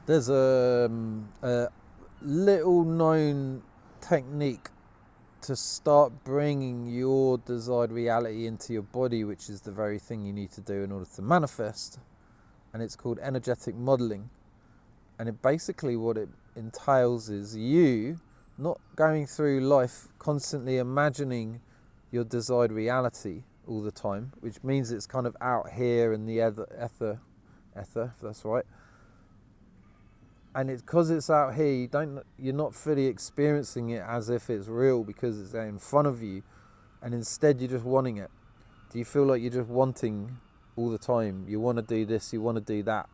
There's a little known technique to start bringing your desired reality into your body, which is the very thing you need to do in order to manifest. And it's called energetic modeling. And it basically, what it entails is you not going through life constantly imagining your desired reality all the time, which means it's kind of out here in the ether, if that's right. And it's because it's out here, you're not fully experiencing it as if it's real because it's in front of you, and instead you're just wanting it. Do you feel like you're just wanting all the time? You want to do this, you want to do that.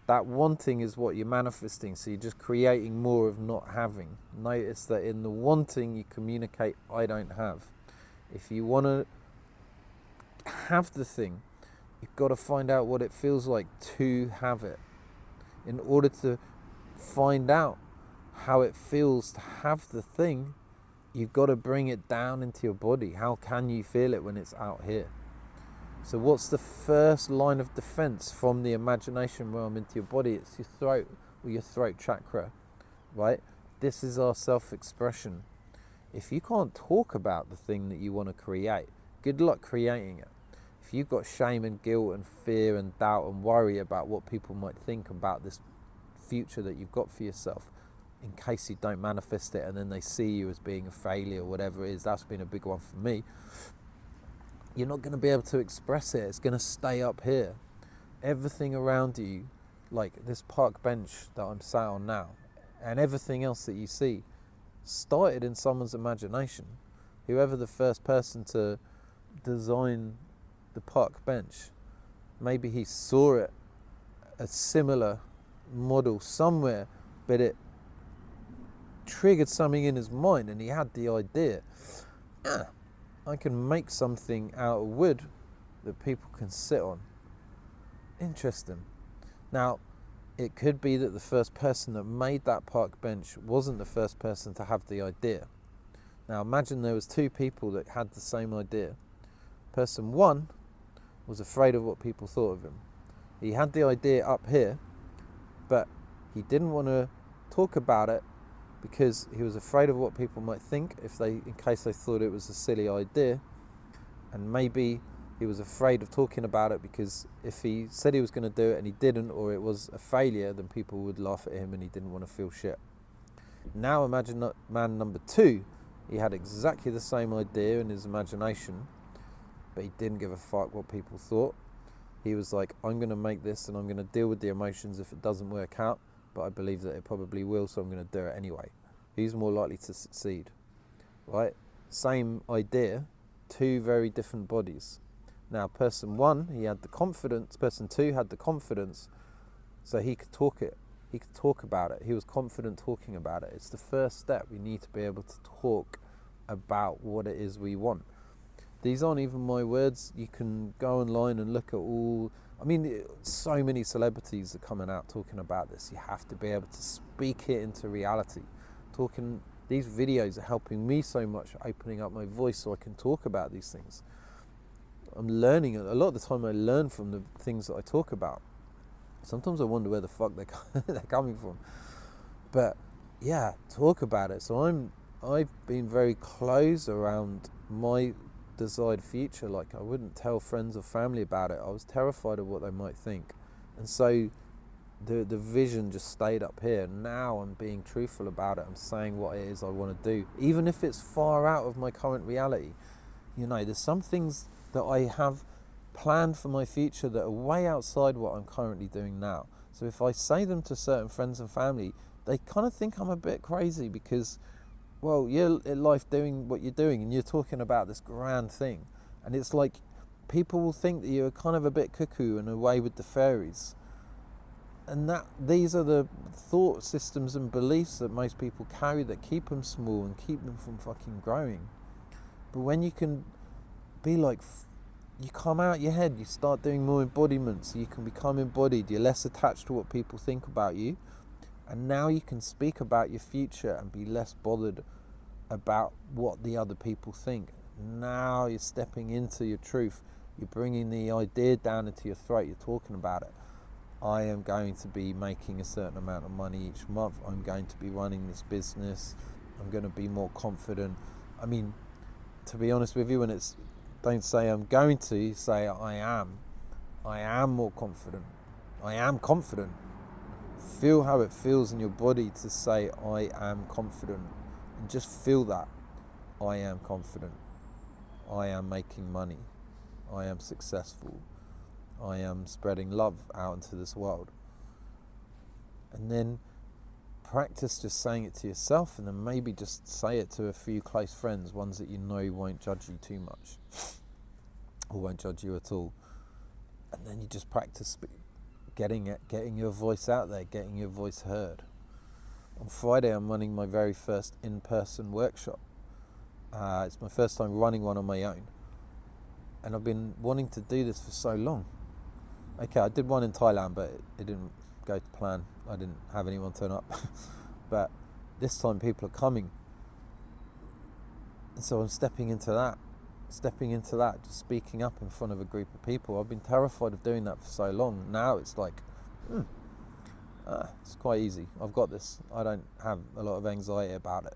That wanting is what you're manifesting, so you're just creating more of not having. Notice that in the wanting you communicate, I don't have. If you want to have the thing, you've got to find out what it feels like to have it. In order to find out how it feels to have the thing, you've got to bring it down into your body. How can you feel it when it's out here? So what's the first line of defense from the imagination realm into your body? It's your throat, or your throat chakra, right? This is our self-expression. If you can't talk about the thing that you want to create, good luck creating it. If you've got shame and guilt and fear and doubt and worry about what people might think about this future that you've got for yourself, in case you don't manifest it and then they see you as being a failure or whatever it is, that's been a big one for me, you're not going to be able to express it. It's going to stay up here. Everything around you, like this park bench that I'm sat on now, and everything else that you see, started in someone's imagination. Whoever the first person to design the park bench, maybe he saw it, a similar model somewhere, but it triggered something in his mind and he had the idea, I can make something out of wood that people can sit on. Interesting. Now, it could be that the first person that made that park bench wasn't the first person to have the idea. Now imagine there was two people that had the same idea. Person one was afraid of what people thought of him. He had the idea up here, but he didn't want to talk about it because he was afraid of what people might think in case they thought it was a silly idea. And maybe he was afraid of talking about it because if he said he was going to do it and he didn't, or it was a failure, then people would laugh at him and he didn't want to feel shit. Now imagine man number two. He had exactly the same idea in his imagination, but he didn't give a fuck what people thought. He was like, I'm going to make this and I'm going to deal with the emotions if it doesn't work out, but I believe that it probably will, so I'm going to do it anyway. Who's more likely to succeed? Right? Same idea, two very different bodies. Now person one, he had the confidence, person two had the confidence, so he could talk about it. He was confident talking about it. It's the first step. We need to be able to talk about what it is we want. These aren't even my words. You can go online and look at so many celebrities are coming out talking about this. You have to be able to speak it into reality. These videos are helping me so much, opening up my voice so I can talk about these things. I'm learning. A lot of the time I learn from the things that I talk about. Sometimes I wonder where the fuck they're coming from. But yeah, talk about it. So I've been very close around my desired future. Like I wouldn't tell friends or family about it. I was terrified of what they might think. And so the vision just stayed up here. Now I'm being truthful about it. I'm saying what it is I want to do, even if it's far out of my current reality. There's some things that I have planned for my future that are way outside what I'm currently doing now. So if I say them to certain friends and family, they kind of think I'm a bit crazy because, well, you're in life doing what you're doing and you're talking about this grand thing. And it's like people will think that you're kind of a bit cuckoo and away with the fairies. And these are the thought systems and beliefs that most people carry that keep them small and keep them from fucking growing. But when you can be like, you come out your head, you start doing more embodiments, you can become embodied, you're less attached to what people think about you, and now you can speak about your future and be less bothered about what the other people think. Now you're stepping into your truth, you're bringing the idea down into your throat, you're talking about it. I am going to be making a certain amount of money each month. I'm going to be running this business. I'm going to be more confident. I mean, to be honest with you, when it's, don't say I'm going to, say I am. I am more confident. I am confident. Feel how it feels in your body to say I am confident. And just feel that. I am confident. I am making money. I am successful. I am spreading love out into this world. And then practice just saying it to yourself, and then maybe just say it to a few close friends, ones that you know won't judge you too much or won't judge you at all. And then you just practice getting your voice out there, getting your voice heard. On Friday I'm running my very first in-person workshop. It's my first time running one on my own, and I've been wanting to do this for so long. Okay, I did one in Thailand, but it didn't go to plan. I didn't have anyone turn up. But this time people are coming. And so I'm stepping into that, just speaking up in front of a group of people. I've been terrified of doing that for so long. Now it's like, it's quite easy. I've got this. I don't have a lot of anxiety about it.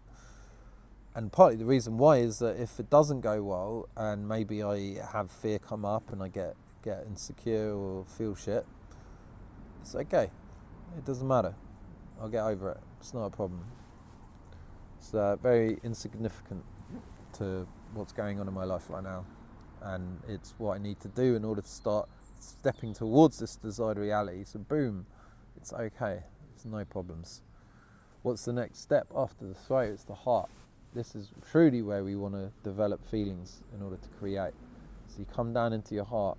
And partly the reason why is that if it doesn't go well, and maybe I have fear come up and I get insecure or feel shit, it's okay. It doesn't matter. I'll get over it. It's not a problem. It's very insignificant to what's going on in my life right now, and it's what I need to do in order to start stepping towards this desired reality. So boom, it's okay. It's no problems. What's the next step after the throat? It's the heart. This is truly where we want to develop feelings in order to create. So you come down into your heart.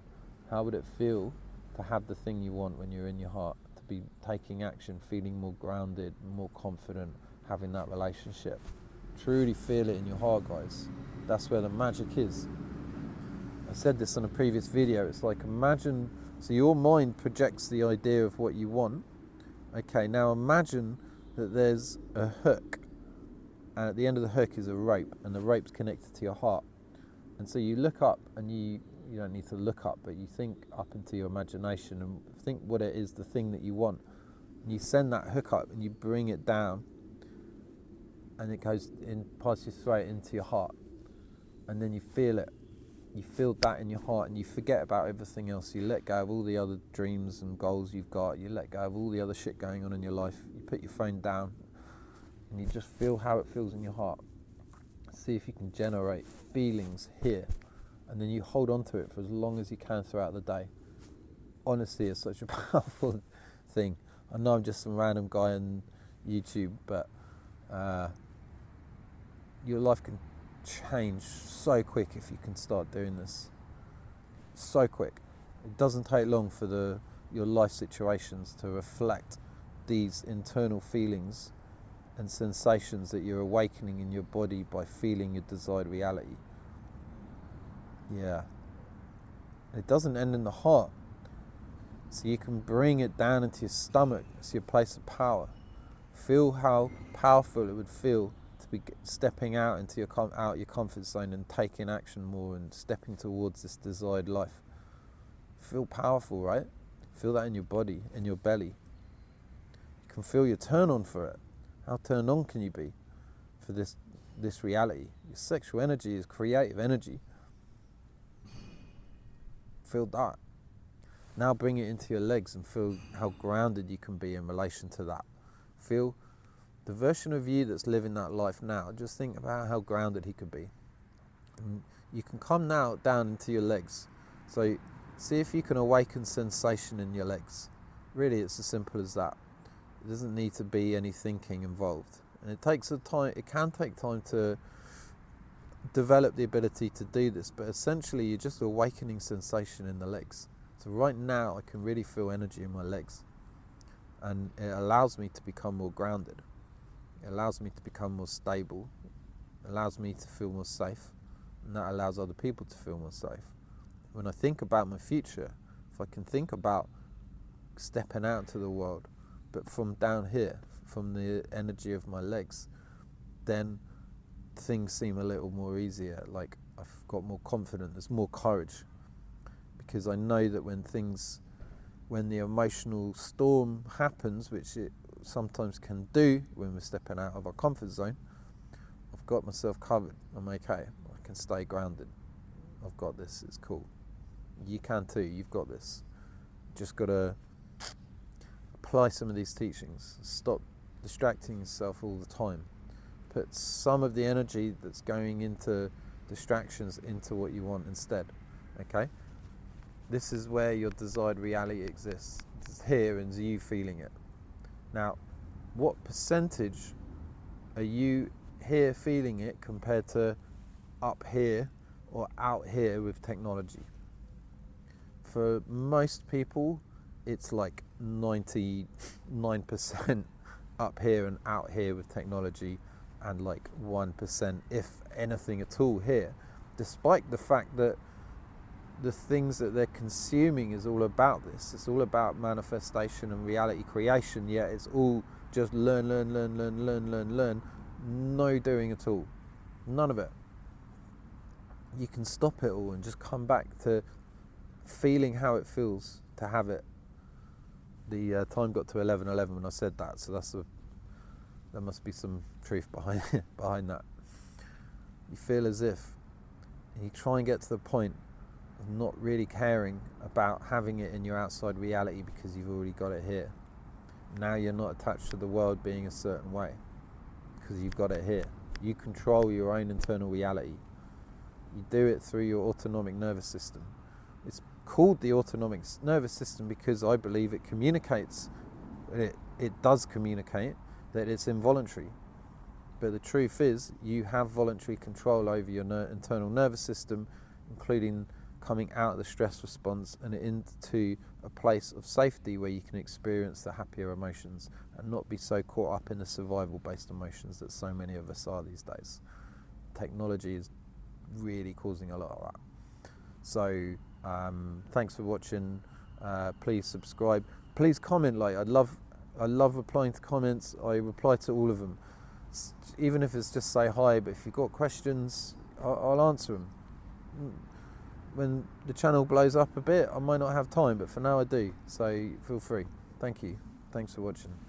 How would it feel to have the thing you want when you're in your heart? To be taking action, feeling more grounded, more confident, having that relationship. Truly feel it in your heart, guys. That's where the magic is. I said this on a previous video. It's like, imagine, so your mind projects the idea of what you want. Okay, now imagine that there's a hook, and at the end of the hook is a rope, and the rope's connected to your heart. And so you look up, and you don't need to look up, but you think up into your imagination and think what it is, the thing that you want. And you send that hook up and you bring it down, and it goes in past your throat into your heart. And then you feel it. You feel that in your heart, and you forget about everything else. You let go of all the other dreams and goals you've got. You let go of all the other shit going on in your life. You put your phone down, and you just feel how it feels in your heart. See if you can generate feelings here, and then you hold on to it for as long as you can throughout the day. Honestly, it's such a powerful thing. I know I'm just some random guy on YouTube, but your life can change so quick if you can start doing this. So quick. It doesn't take long for your life situations to reflect these internal feelings and sensations that you're awakening in your body by feeling your desired reality. Yeah. It doesn't end in the heart. So you can bring it down into your stomach. It's your place of power. Feel how powerful it would feel to be stepping out into your comfort zone and taking action more and stepping towards this desired life. Feel powerful, right? Feel that in your body, in your belly. You can feel your turn on for it. How turned on can you be for this reality? Your sexual energy is creative energy. Feel that. Now bring it into your legs and feel how grounded you can be in relation to that. Feel the version of you that's living that life now. Just think about how grounded he could be. And you can come now down into your legs. So see if you can awaken sensation in your legs. Really, it's as simple as that. It doesn't need to be any thinking involved. And it takes a time. It can take time to develop the ability to do this, but essentially you're just awakening sensation in the legs. So right now I can really feel energy in my legs, and it allows me to become more grounded. It allows me to become more stable. It allows me to feel more safe, and that allows other people to feel more safe. When I think about my future, if I can think about stepping out into the world, but from down here, from the energy of my legs, then things seem a little more easier. Like I've got more confidence, there's more courage, because I know that when things when the emotional storm happens, which it sometimes can do when we're stepping out of our comfort zone, I've got myself covered. I'm okay. I can stay grounded. I've got this. It's cool. You can too. You've got this. Just got to apply some of these teachings. Stop distracting yourself all the time. Put some of the energy that's going into distractions into what you want instead. Okay? This is where your desired reality exists. It's here and you feeling it. Now, what percentage are you here feeling it compared to up here or out here with technology? For most people, it's like 99% up here and out here with technology, and like 1%, if anything at all, here, despite the fact that the things that they're consuming is all about this. It's all about manifestation and reality creation, yet it's all just learn, no doing at all. None of it. You can stop it all and just come back to feeling how it feels to have it. The time got to 11:11 when I said that, so there must be some truth behind that. You feel as if you try and get to the point of not really caring about having it in your outside reality because you've already got it here. Now you're not attached to the world being a certain way because you've got it here. You control your own internal reality. You do it through your autonomic nervous system. It's called the autonomic nervous system because I believe it communicates, it does communicate that it's involuntary. But the truth is, you have voluntary control over your internal nervous system, including coming out of the stress response and into a place of safety where you can experience the happier emotions and not be so caught up in the survival-based emotions that so many of us are these days. Technology is really causing a lot of that. So thanks for watching. Please subscribe. Please comment. I love replying to comments. I reply to all of them, even if it's just say hi. But if you've got questions, I'll answer them. When the channel blows up a bit, I might not have time, but for now I do. So feel free. Thank you. Thanks for watching.